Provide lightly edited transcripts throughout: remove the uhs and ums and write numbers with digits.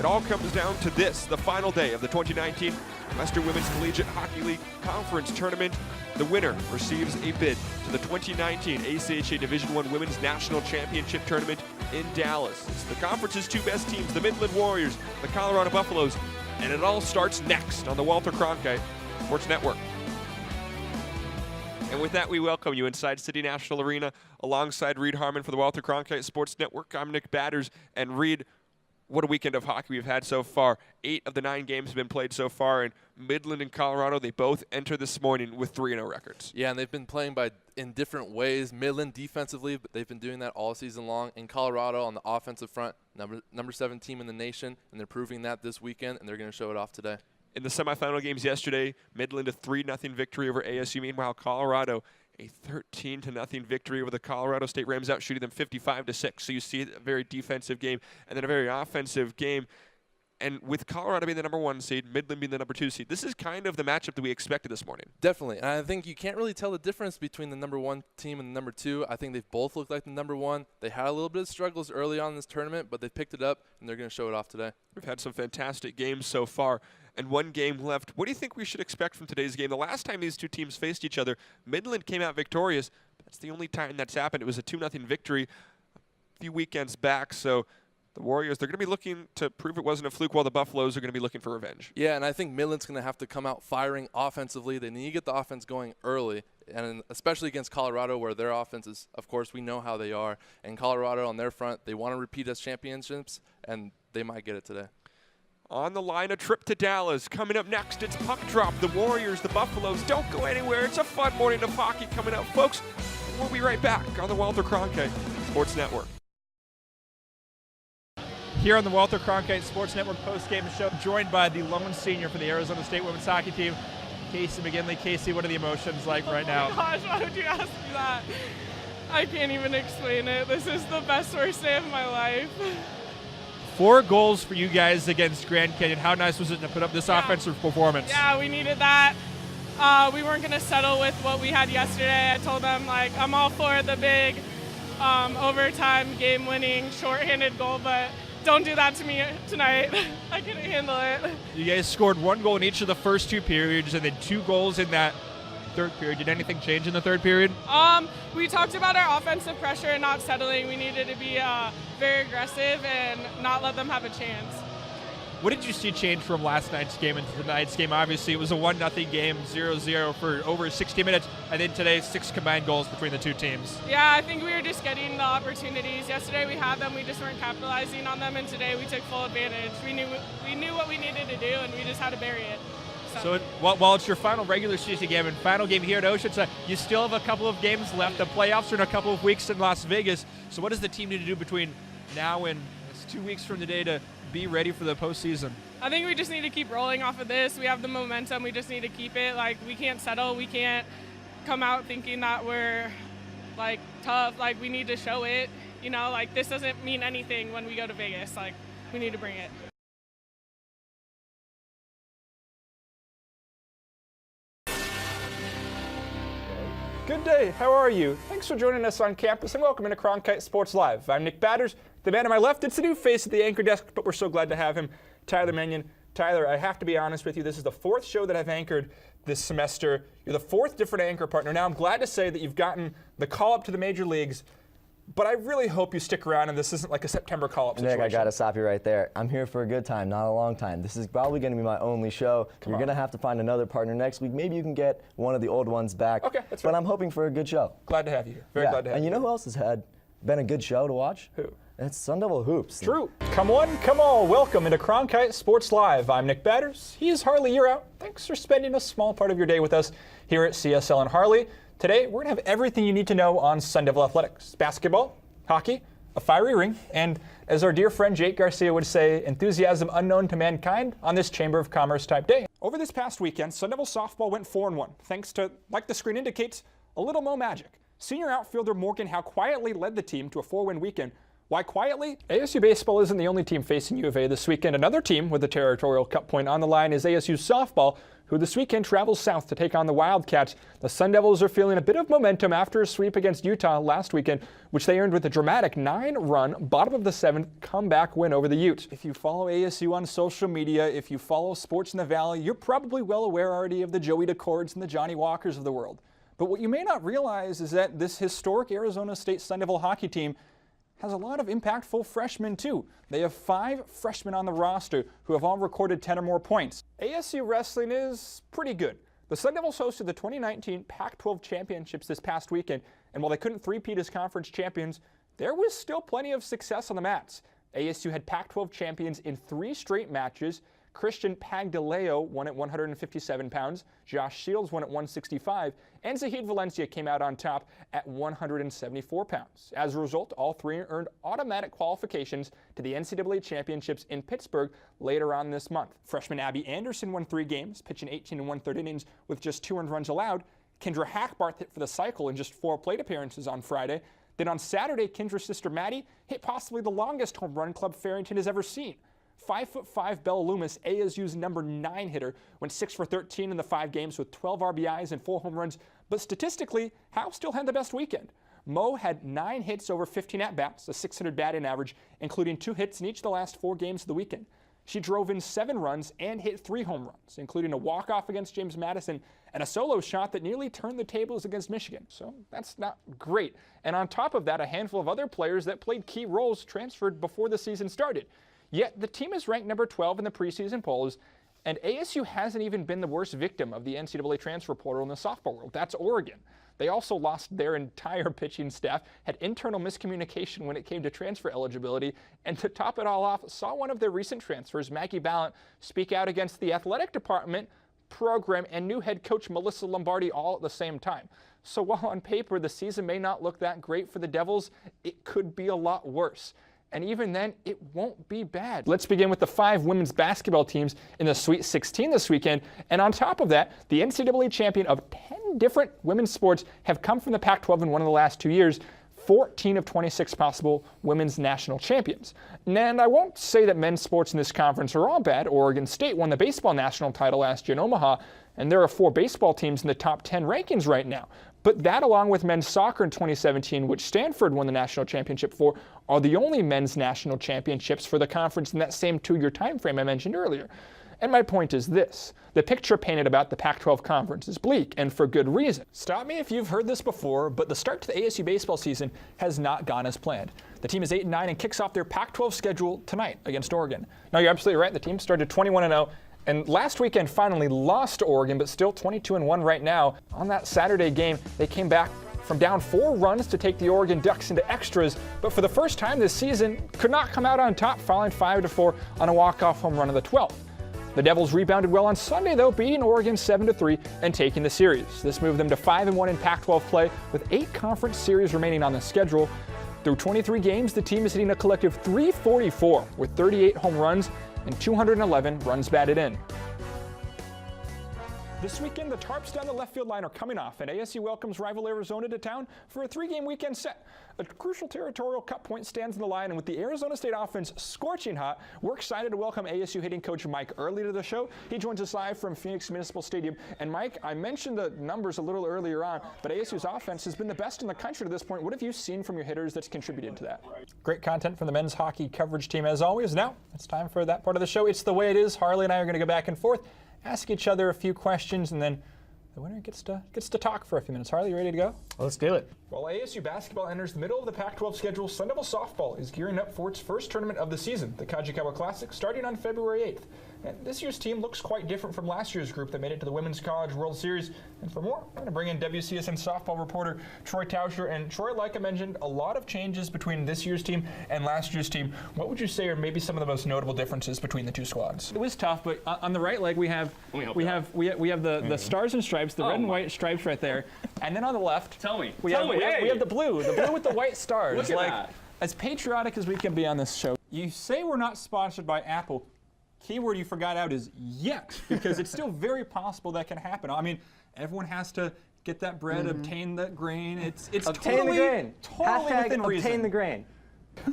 It all comes down to this, the final day of the 2019 Western Women's Collegiate Hockey League Conference Tournament. The winner receives a bid to the 2019 ACHA Division I Women's National Championship Tournament in Dallas. It's the conference's two best teams, the Midland Warriors, the Colorado Buffaloes, and it all starts next on the Walter Cronkite Sports Network. And with that, we welcome you inside City National Arena alongside Reed Harmon for the Walter Cronkite Sports Network. I'm Nick Batters, and Reed, what a weekend of hockey we've had so far. 8 of the 9 games have been played so far, and Midland and Colorado, they both enter this morning with 3-0 records. Yeah, and they've been playing in different ways. Midland defensively, but they've been doing that all season long. In Colorado on the offensive front, number 7 team in the nation, and they're proving that this weekend, and they're going to show it off today. In the semifinal games yesterday, Midland a 3-0 victory over ASU. Meanwhile, Colorado a 13-0 victory over the Colorado State Rams, out shooting them 55-6. So you see a very defensive game and then a very offensive game. And with Colorado being the number 1 seed, Midland being the number 2 seed, this is kind of the matchup that we expected this morning. Definitely. And I think you can't really tell the difference between the number 1 team and the number 2. I think they've both looked like the number 1. They had a little bit of struggles early on in this tournament, but they've picked it up, and they're going to show it off today. We've had some fantastic games so far, and 1 game left. What do you think we should expect from today's game? The last time these two teams faced each other, Midland came out victorious. That's the only time that's happened. It was a 2-0 victory a few weekends back, so the Warriors, they're going to be looking to prove it wasn't a fluke, while the Buffaloes are going to be looking for revenge. Yeah, and I think Midland's going to have to come out firing offensively. They need to get the offense going early, and especially against Colorado, where their offense is, of course, we know how they are. And Colorado on their front, they want to repeat as championships, and they might get it today. On the line, a trip to Dallas. Coming up next, it's Puck Drop. The Warriors, the Buffaloes, don't go anywhere. It's a fun morning of hockey coming up, folks. We'll be right back on the Walter Cronkite Sports Network. Here on the Walter Cronkite Sports Network post-game show, joined by the lone senior for the Arizona State women's hockey team, Casey McGinley. Casey, what are the emotions like right now? Oh my gosh, why would you ask me that? I can't even explain it. This is the best, worst day of my life. 4 goals for you guys against Grand Canyon. How nice was it to put up this offensive performance? Yeah, we needed that. We weren't going to settle with what we had yesterday. I told them, like, I'm all for the big overtime, game-winning, shorthanded goal, but don't do that to me tonight. I couldn't handle it. You guys scored 1 goal in each of the first 2 periods and then 2 goals in that third period. Did anything change in the third period? We talked about our offensive pressure and not settling. We needed to be very aggressive and not let them have a chance. What did you see change from last night's game into tonight's game? Obviously, it was a 1-0 game, 0-0 for over 60 minutes, and then today 6 combined goals between the 2 teams. Yeah, I think we were just getting the opportunities. Yesterday we had them, we just weren't capitalizing on them, and today we took full advantage. We knew what we needed to do, and we just had to bury it. So while it's your final regular season game and final game here at Oceanside, you still have a couple of games left. The playoffs are in a couple of weeks in Las Vegas. So what does the team need to do between now and it's 2 weeks from today to be ready for the postseason? I think we just need to keep rolling off of this. We have the momentum. We just need to keep it. Like, we can't settle. We can't come out thinking that we're, like, tough. Like, we need to show it. You know, like, this doesn't mean anything when we go to Vegas. Like, we need to bring it. Good day, how are you? Thanks for joining us on campus and welcome into Cronkite Sports Live. I'm Nick Batters. The man to my left, it's a new face at the anchor desk, but we're so glad to have him, Tyler Mannion. Tyler, I have to be honest with you, this is the 4th show that I've anchored this semester. You're the 4th different anchor partner. Now I'm glad to say that you've gotten the call up to the major leagues, but I really hope you stick around and this isn't like a September call-up situation. Nick, I got to stop you right there. I'm here for a good time, not a long time. This is probably going to be my only show. You're going to have to find another partner next week. Maybe you can get one of the old ones back. Okay, that's But right. I'm hoping for a good show. Glad to have you here. Very glad to have you. And you know who else has been a good show to watch? Who? It's Sun Devil Hoops. True. Come one, come all. Welcome into Cronkite Sports Live. I'm Nick Batters. He is Harley. You're out. Thanks for spending a small part of your day with us here at CSL and Harley. Today, we're going to have everything you need to know on Sun Devil athletics. Basketball, hockey, a fiery ring, and as our dear friend Jake Garcia would say, enthusiasm unknown to mankind on this Chamber of Commerce type day. Over this past weekend, Sun Devil softball went 4-1, thanks to, like the screen indicates, a little Mo magic. Senior outfielder Morgan Howe quietly led the team to a 4-win weekend, Why quietly? ASU baseball isn't the only team facing U of A this weekend. Another team with the Territorial Cup point on the line is ASU softball, who this weekend travels south to take on the Wildcats. The Sun Devils are feeling a bit of momentum after a sweep against Utah last weekend, which they earned with a dramatic 9-run, bottom of the 7th comeback win over the Utes. If you follow ASU on social media, if you follow sports in the Valley, you're probably well aware already of the Joey DeCords and the Johnny Walkers of the world. But what you may not realize is that this historic Arizona State Sun Devil hockey team has a lot of impactful freshmen too. They have 5 freshmen on the roster who have all recorded 10 or more points. ASU wrestling is pretty good. The Sun Devils hosted the 2019 Pac-12 championships this past weekend, and while they couldn't three-peat as conference champions, there was still plenty of success on the mats. ASU had Pac-12 champions in 3 straight matches. Christian Pagdaleo won at 157 pounds, Josh Shields won at 165, and Zahid Valencia came out on top at 174 pounds. As a result, all 3 earned automatic qualifications to the NCAA championships in Pittsburgh later on this month. Freshman Abby Anderson won 3 games, pitching 18 1/3 innings with just 2 earned runs allowed. Kendra Hackbarth hit for the cycle in just 4 plate appearances on Friday. Then on Saturday, Kendra's sister Maddie hit possibly the longest home run Club Farrington has ever seen. 5'5" Bella Loomis, ASU's number 9 hitter, went 6 for 13 in the 5 games with 12 RBIs and 4 home runs, but statistically, Howe still had the best weekend. Mo had 9 hits over 15 at-bats, a .600 batting average, including 2 hits in each of the last 4 games of the weekend. She drove in 7 runs and hit 3 home runs, including a walk-off against James Madison and a solo shot that nearly turned the tables against Michigan. So that's not great. And on top of that, a handful of other players that played key roles transferred before the season started. Yet the team is ranked number 12 in the preseason polls, and ASU hasn't even been the worst victim of the NCAA transfer portal in the softball world. That's Oregon. They also lost their entire pitching staff, had internal miscommunication when it came to transfer eligibility, and to top it all off, saw one of their recent transfers, Maggie Ballant, speak out against the athletic department, program, and new head coach Melissa Lombardi all at the same time. So while on paper the season may not look that great for the Devils, it could be a lot worse. And even then, it won't be bad. Let's begin with the 5 women's basketball teams in the Sweet 16 this weekend. And on top of that, the NCAA champion of 10 different women's sports have come from the Pac-12 in one of the last 2 years. 14 of 26 possible women's national champions. And I won't say that men's sports in this conference are all bad. Oregon State won the baseball national title last year in Omaha, and there are 4 baseball teams in the top 10 rankings right now. But that, along with men's soccer in 2017, which Stanford won the national championship for, are the only men's national championships for the conference in that same 2-year time frame I mentioned earlier. And my point is this: the picture painted about the Pac-12 conference is bleak, and for good reason. Stop me if you've heard this before, but the start to the ASU baseball season has not gone as planned. The team is 8-9 and kicks off their Pac-12 schedule tonight against Oregon. Now, you're absolutely right. The team started 21-0. And last weekend finally lost to Oregon, but still 22-1 right now. On that Saturday game, they came back from down 4 runs to take the Oregon Ducks into extras, but for the first time this season, could not come out on top, falling 5-4 on a walk-off home run in the 12th. The Devils rebounded well on Sunday, though, beating Oregon 7-3 and taking the series. This moved them to 5-1 in Pac-12 play, with 8 conference series remaining on the schedule. Through 23 games, the team is hitting a collective .344 with 38 home runs and 211 runs batted in. This weekend, the Tarps down the left field line are coming off, and ASU welcomes rival Arizona to town for a 3-game weekend set. A crucial Territorial Cup point stands in the line, and with the Arizona State offense scorching hot, we're excited to welcome ASU hitting coach Mike Early to the show. He joins us live from Phoenix Municipal Stadium. And Mike, I mentioned the numbers a little earlier on, but ASU's offense has been the best in the country to this point. What have you seen from your hitters that's contributed to that? Great content from the men's hockey coverage team as always. Now, it's time for that part of the show. It's the way it is. Harley and I are going to go back and forth, ask each other a few questions, and then the winner gets to talk for a few minutes. Harley, you ready to go? Let's do it. While ASU basketball enters the middle of the Pac-12 schedule, Sun Devil softball is gearing up for its first tournament of the season, the Kajikawa Classic, starting on February 8th. And this year's team looks quite different from last year's group that made it to the Women's College World Series. And for more, I'm going to bring in WCSN softball reporter Troy Tauscher. And Troy, like I mentioned, a lot of changes between this year's team and last year's team. What would you say are maybe some of the most notable differences between the two squads? It was tough, but on the right leg we have the stars and stripes, the red and white stripes right there, and then on the left, we have the blue with the white stars. Look at that. As patriotic as we can be on this show, you say we're not sponsored by Apple. Keyword you forgot out is yet, because it's still very possible that can happen. I mean, everyone has to get that bread, obtain that grain. It's obtain totally the grain. Totally within reason. Obtain the grain.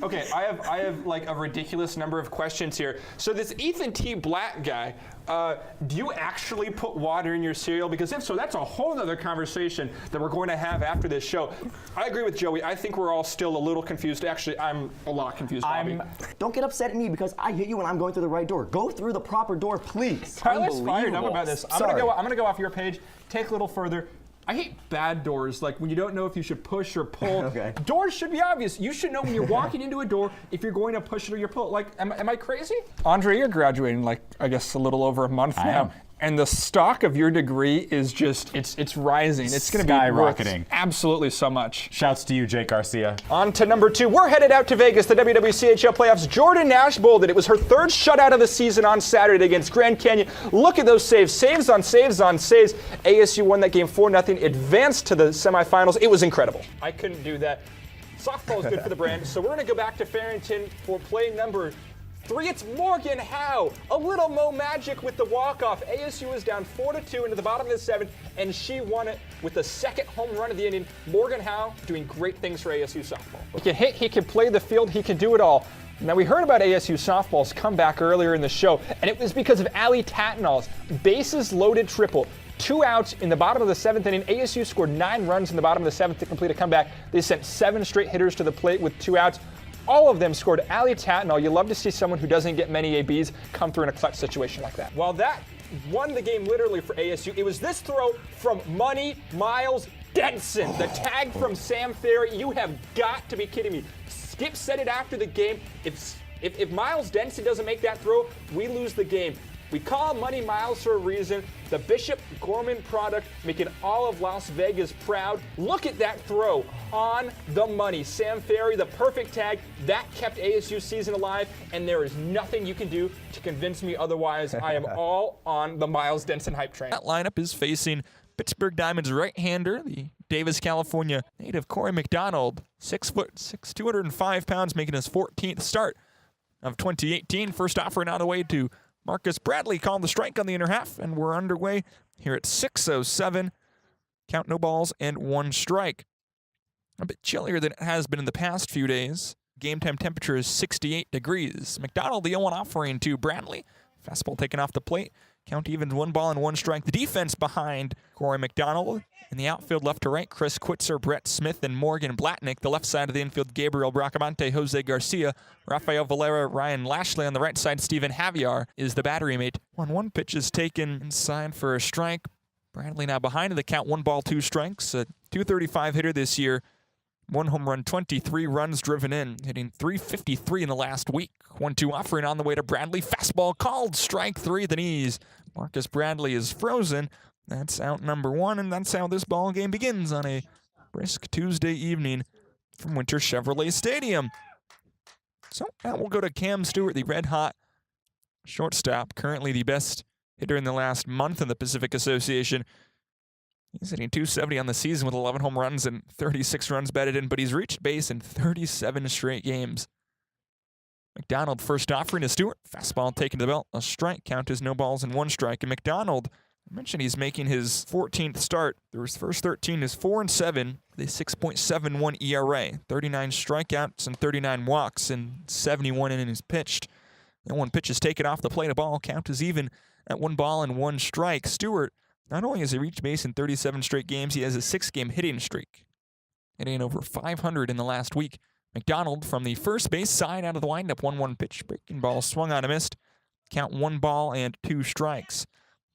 Okay, I have like a ridiculous number of questions here. So this Ethan T. Black guy, do you actually put water in your cereal? Because if so, that's a whole other conversation that we're going to have after this show. I agree with Joey. I think we're all still a little confused. Actually, I'm a lot confused, Bobby. Don't get upset at me because I hit you when I'm going through the right door. Go through the proper door, please. Tyler's fired up about this. I'm gonna go off your page, take a little further. I hate bad doors, like when you don't know if you should push or pull. Okay. Doors should be obvious. You should know when you're walking into a door if you're going to push it or you pull it. Like, am I crazy? Andre, you're graduating like, I guess, a little over a month now. And the stock of your degree is just, it's rising. It's going to be skyrocketing. Absolutely so much. Shouts to you, Jake Garcia. On to number 2. We're headed out to Vegas, the WWCHL playoffs. Jordan Nash bowled it. It was her 3rd shutout of the season on Saturday against Grand Canyon. Look at those saves. Saves on saves on saves. ASU won that game 4-0, advanced to the semifinals. It was incredible. I couldn't do that. Softball is good for the brand, so we're going to go back to Farrington for play number 3. It's Morgan Howe. A little Mo magic with the walk-off. ASU is down 4-2 into the bottom of the 7th, and she won it with the 2nd home run of the inning. Morgan Howe doing great things for ASU softball. He can hit, he can play the field, he can do it all. Now, we heard about ASU softball's comeback earlier in the show, and it was because of Allie Tattenall's bases loaded triple. 2 outs in the bottom of the 7th inning. ASU scored 9 runs in the bottom of the 7th to complete a comeback. They sent 7 straight hitters to the plate with 2 outs. All of them scored. Allie Tattenall, you love to see someone who doesn't get many ABs come through in a clutch situation like that. Well, that won the game literally for ASU. It was this throw from Money Miles Denson. The tag from Sam Ferry. You have got to be kidding me. Skip said it after the game. If Miles Denson doesn't make that throw, we lose the game. We call Money Miles for a reason. The Bishop Gorman product making all of Las Vegas proud. Look at that throw on the money. Sam Ferry, the perfect tag. That kept ASU's season alive, and there is nothing you can do to convince me otherwise. I am all on the Miles Denson hype train. That lineup is facing Pittsburgh Diamonds right-hander, the Davis, California native Corey McDonald, 6'6", 205 pounds, making his 14th start of 2018. First offering on the way to Marcus Bradley, called the strike on the inner half, and we're underway here at 6:07. Count, no balls, and 1 strike. A bit chillier than it has been in the past few days. Game time temperature is 68 degrees. McDonald, the 0-1 offering to Bradley. Fastball taken off the plate. Count evens, 1 ball and 1 strike. The defense behind Corey McDonald. In the outfield, left to right, Chris Quitzer, Brett Smith, and Morgan Blatnick. The left side of the infield, Gabriel Bracamonte, Jose Garcia, Rafael Valera, Ryan Lashley. On the right side, Stephen Javier is the battery mate. 1-1 pitch is taken inside for a strike. Bradley now behind in the count, 1 ball, 2 strikes. A .235 hitter this year. 1 home run, 23 runs driven in, hitting .353 in the last week. 1-2 offering on the way to Bradley. Fastball called, strike 3, the knees. Marcus Bradley is frozen. That's out number 1, and that's how this ball game begins on a brisk Tuesday evening from Winter Chevrolet Stadium. So now we'll go to Cam Stewart, the red-hot shortstop, currently the best hitter in the last month in the Pacific Association. He's hitting .270 on the season with 11 home runs and 36 runs batted in, but he's reached base in 37 straight games. McDonald first offering to Stewart. Fastball taken to the belt. A strike. Count is no balls and 1 strike. And McDonald, I mentioned he's making his 14th start. Through his first 13 is 4-7, with a 6.71 ERA. 39 strikeouts and 39 walks and 71 innings pitched. Then 1 pitch is taken off the plate. A ball. Count is even at 1 ball and 1 strike. Stewart, not only has he reached base in 37 straight games, he has a 6-game hitting streak. Hitting over 500 in the last week. McDonald from the first base side out of the windup. 1-1 pitch. Breaking ball swung on and missed. Count 1 ball and 2 strikes.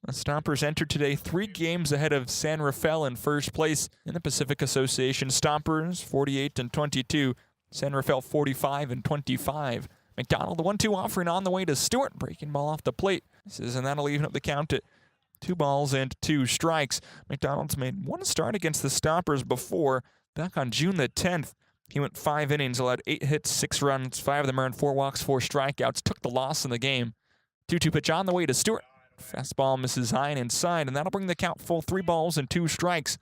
The Stompers entered today 3 games ahead of San Rafael in first place in the Pacific Association. Stompers 48-22. San Rafael 45-25. McDonald, the 1-2 offering on the way to Stewart. Breaking ball off the plate. And that'll even up the count at 2 balls and 2 strikes. McDonald's made 1 start against the Stompers before. Back on June the 10th, he went 5 innings, allowed 8 hits, 6 runs, 5 of them earned 4 walks, 4 strikeouts, took the loss in the game. 2-2 pitch on the way to Stewart. Fastball misses high and inside, and that'll bring the count full 3 balls and 2 strikes.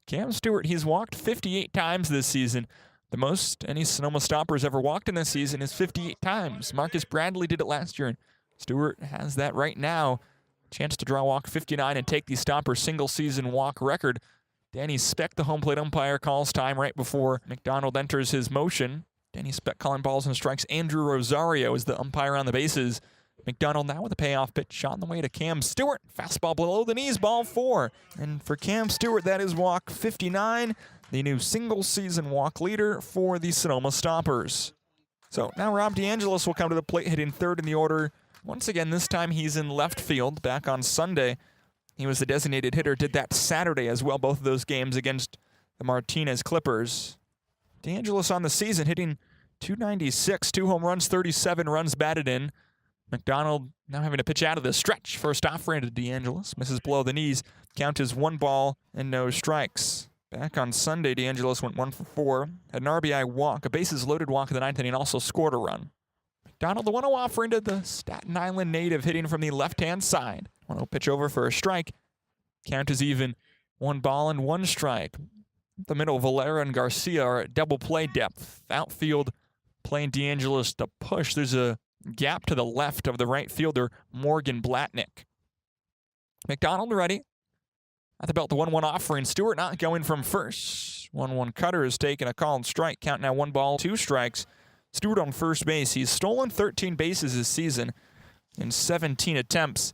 Cam Stewart, he's walked 58 times this season. The most any Sonoma Stompers ever walked in this season is 58 times. Marcus Bradley did it last year, and Stewart has that right now. Chance to draw walk 59 and take the Stompers single-season walk record. Danny Speck, the home plate umpire, calls time right before McDonald enters his motion. Danny Speck calling balls and strikes. Andrew Rosario is the umpire on the bases. McDonald now with a payoff pitch on the way to Cam Stewart. Fastball below the knees, ball 4. And for Cam Stewart, that is walk 59, the new single-season walk leader for the Sonoma Stoppers. So now Rob DeAngelis will come to the plate, hitting third in the order. Once again, this time he's in left field. Back on Sunday, he was the designated hitter. Did that Saturday as well, both of those games against the Martinez Clippers. DeAngelis on the season hitting .296, 2 home runs, 37 runs batted in. McDonald now having to pitch out of the stretch. First offering to DeAngelis. Misses below the knees. Count is 1 ball and no strikes. Back on Sunday, DeAngelis went 1 for 4. Had an RBI walk, a bases-loaded walk in the 9th inning, also scored a run. McDonald, the 1-0 offering to the Staten Island native, hitting from the left-hand side. 1-0 pitch over for a strike. Count is even. 1 ball and 1 strike. The middle, Valera and Garcia are at double play depth. Outfield playing DeAngelis to push. There's a gap to the left of the right fielder, Morgan Blatnick. McDonald ready. At the belt, the 1-1 offering. Stewart not going from first. 1-1 cutter is taking a called strike. Count now 1 ball, 2 strikes. Stewart on first base. He's stolen 13 bases this season in 17 attempts.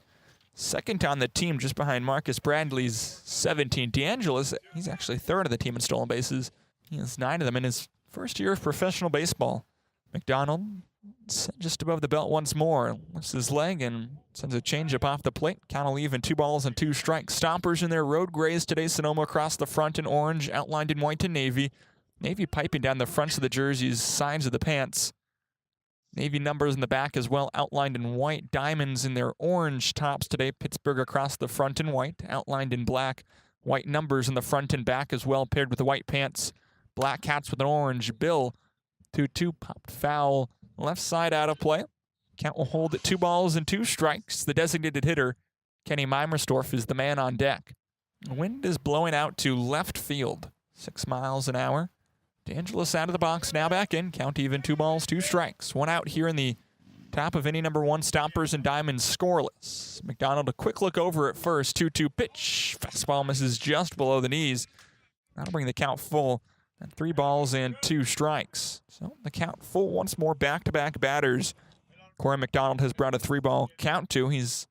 Second on the team, just behind Marcus Bradley's 17. DeAngelis, he's actually third of the team in stolen bases. He has 9 of them in his first year of professional baseball. McDonald just above the belt once more. Lifts his leg and sends a changeup off the plate. Count will even 2 balls and 2 strikes. Stompers in their road grays today. Sonoma across the front in orange, outlined in white and navy. Navy piping down the fronts of the jerseys, sides of the pants. Navy numbers in the back as well, outlined in white. Diamonds in their orange tops today. Pittsburgh across the front in white, outlined in black. White numbers in the front and back as well, paired with the white pants. Black Cats with an orange bill. 2-2 popped foul. Left side out of play. Count will hold at 2 balls and 2 strikes. The designated hitter, Kenny Meimersdorf, is the man on deck. The wind is blowing out to left field. 6 miles an hour. DeAngelis out of the box, now back in. Count even 2 balls, 2 strikes. 1 out here in the top of inning number 1. Stompers and Diamonds scoreless. McDonald a quick look over at first. 2-2 pitch. Fastball misses just below the knees. That'll bring the count full. And 3 balls and 2 strikes. So the count full once more. Back-to-back batters. Corey McDonald has brought a 3-ball count to. He's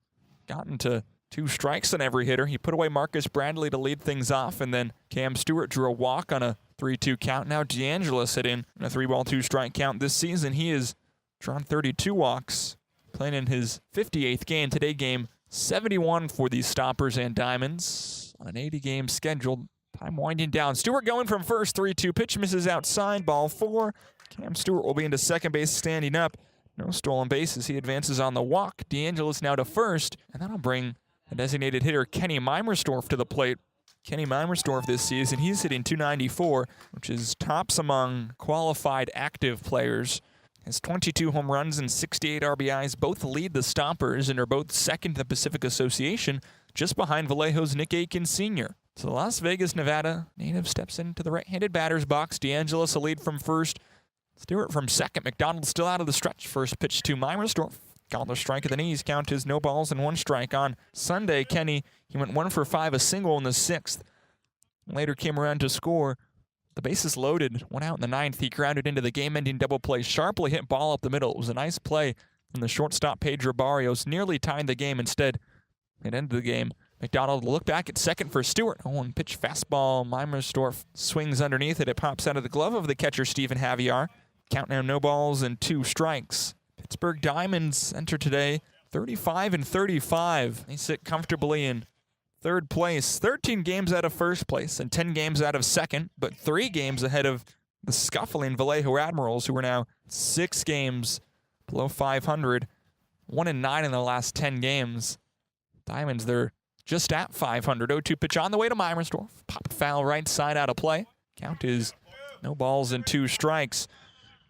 gotten to 2 strikes on every hitter. He put away Marcus Bradley to lead things off, and then Cam Stewart drew a walk on a 3-2 count. Now DeAngelis hit in a 3-ball, 2-strike count. This season he has drawn 32 walks, playing in his 58th game. Today game 71 for the Stoppers and Diamonds on an 80-game schedule. Time winding down. Stewart going from first. 3-2 pitch misses outside. Ball 4. Cam Stewart will be into second base standing up. No stolen bases. He advances on the walk. DeAngelis now to first, and that'll bring the designated hitter Kenny Meimersdorf to the plate. Kenny Meimersdorf this season, he's hitting .294, which is tops among qualified active players. Has 22 home runs and 68 RBIs. Both lead the Stompers and are both second in the Pacific Association, just behind Vallejo's Nick Aiken Sr. So the Las Vegas, Nevada native steps into the right-handed batter's box. DeAngelis a lead from first. Stewart from second. McDonald still out of the stretch. First pitch to Meimersdorf. Called a strike at the knees. Count is no balls and 1 strike. On Sunday, Kenny, he went 1 for 5, a single in the 6th. Later came around to score. The bases loaded. 1 out in the 9th. He grounded into the game-ending double play. Sharply hit ball up the middle. It was a nice play from the shortstop Pedro Barrios. Nearly tied the game. Instead, it ended the game. McDonald will look back at second for Stewart. 0-1 pitch fastball. Meimersdorf swings underneath it. It pops out of the glove of the catcher, Stephen Javier. Count now no balls and 2 strikes. Pittsburgh Diamonds enter today 35-35. They sit comfortably in third place. 13 games out of first place and 10 games out of second, but 3 games ahead of the scuffling Vallejo Admirals, who are now 6 games below 500. 1-9 in the last 10 games. Diamonds, they're just at 500. 0-2 pitch on the way to Meimersdorf. Popped foul right side out of play. Count is no balls and 2 strikes.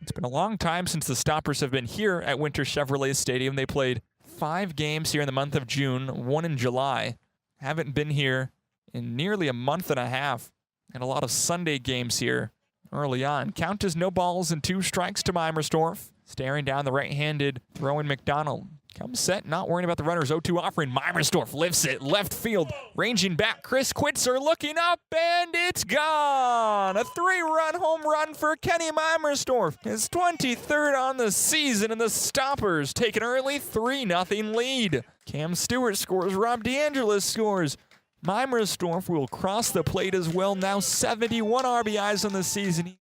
It's been a long time since the Stoppers have been here at Winter Chevrolet Stadium. They played 5 games here in the month of June, 1 in July. Haven't been here in nearly a month and a half, and a lot of Sunday games here early on. Count is no balls and 2 strikes to Meimersdorf. Staring down the right-handed throwing McDonald. Comes set, not worrying about the runners. 0-2 offering. Meimersdorf lifts it. Left field. Ranging back. Chris Quitzer looking up, and it's gone. A 3-run home run for Kenny Meimersdorf. His 23rd on the season, and the Stoppers take an early 3-0 lead. Cam Stewart scores. Rob DeAngelis scores. Meimersdorf will cross the plate as well. Now 71 RBIs on the season.